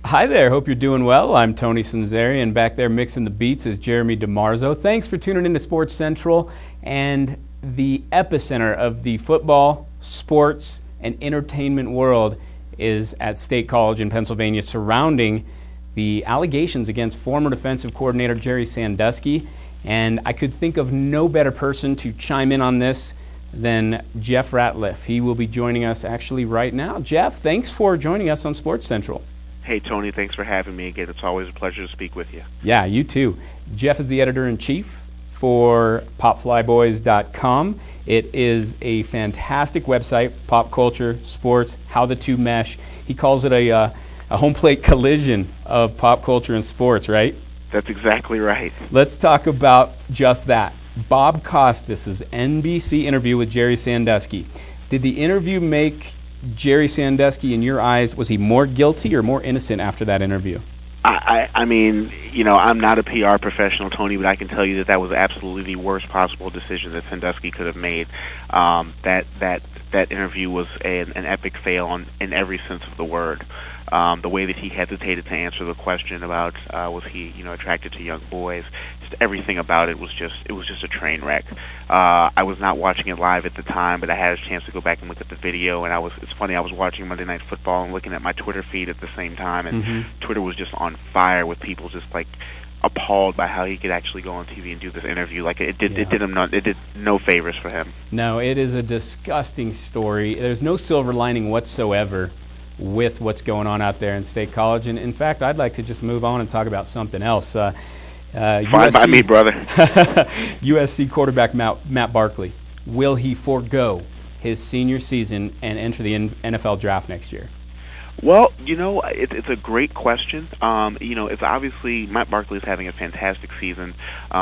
Hi there, hope you're doing well. I'm Tony Sunzeri, and back there mixing the beats is Jeremy DiMarzo. Thanks for tuning in to Sports Central, and the epicenter of the football, sports, and entertainment world is at State College in Pennsylvania, surrounding the allegations against former defensive coordinator Jerry Sandusky. And I could think of no better person to chime in on this than Geoff Ratliff. He will be joining us actually right now. Geoff, thanks for joining us on Sports Central. Hey, Tony, thanks for having me again. It's always a pleasure to speak with you. Yeah, you too. Geoff is the editor-in-chief for popflyboys.com. It is a fantastic website, pop culture, sports, how the two mesh. He calls it a home plate collision of pop culture and sports, right? That's exactly right. Let's talk about just that. Bob Costas' NBC interview with Jerry Sandusky. Did the interview make Jerry Sandusky, in your eyes, was he more guilty or more innocent after that interview? I mean, you know, I'm not a PR professional, Tony, but I can tell you that was absolutely the worst possible decision that Sandusky could have made. That interview was an epic fail in every sense of the word. The way that he hesitated to answer the question about was he, attracted to young boys, just everything about it was just a train wreck. I was not watching it live at the time, but I had a chance to go back and look at the video, and it's funny, I was watching Monday Night Football and looking at my Twitter feed at the same time, and Twitter was just on fire with people just like appalled by how he could actually go on TV and do this interview. Like it did no favors for him. No, it is a disgusting story. There's no silver lining whatsoever with what's going on out there in State College. And in fact, I'd like to just move on and talk about something else. Fine by me, brother. USC quarterback Matt Barkley, will he forego his senior season and enter the NFL draft next year? Well, it's a great question. It's obviously Matt Barkley is having a fantastic season.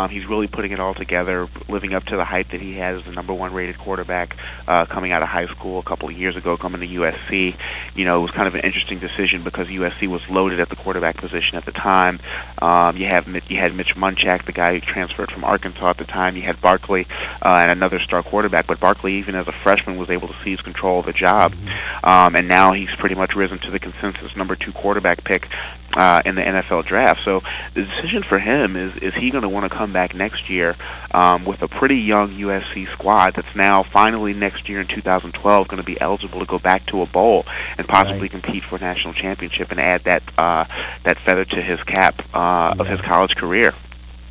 He's really putting it all together, living up to the hype that he had as the #1 rated quarterback coming out of high school a couple of years ago, coming to USC. It was kind of an interesting decision because USC was loaded at the quarterback position at the time. You had Mitch Munchak, the guy who transferred from Arkansas at the time. You had Barkley and another star quarterback, but Barkley, even as a freshman, was able to seize control of the job. And now he's pretty much risen to the consensus #2 quarterback pick in the NFL draft. So the decision for him is he going to want to come back next year with a pretty young USC squad that's now finally next year in 2012 going to be eligible to go back to a bowl and possibly compete for a national championship and add that feather to his cap of his college career.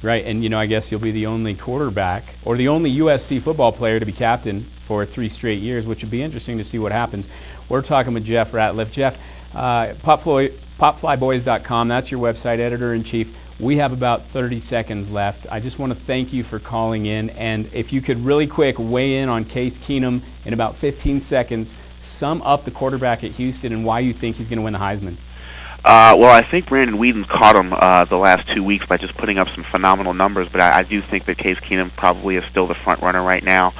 Right, and I guess you'll be the only quarterback or the only USC football player to be captain for 3 straight years, which would be interesting to see what happens. We're talking with Geoff Ratliff. Geoff, popflyboys.com, that's your website, editor-in-chief. We have about 30 seconds left. I just want to thank you for calling in, and if you could really quick weigh in on Case Keenum in about 15 seconds, sum up the quarterback at Houston and why you think he's going to win the Heisman. Well, I think Brandon Whedon caught him the last 2 weeks by just putting up some phenomenal numbers, but I do think that Case Keenum probably is still the front runner right now.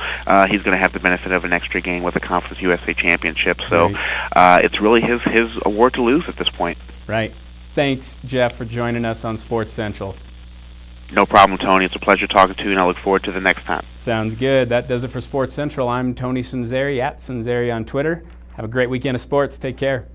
He's going to have the benefit of an extra game with the Conference USA Championship, so it's really his award to lose at this point. Right. Thanks, Geoff, for joining us on Sports Central. No problem, Tony. It's a pleasure talking to you, and I look forward to the next time. Sounds good. That does it for Sports Central. I'm Tony Sunzeri, at Sunzeri on Twitter. Have a great weekend of sports. Take care.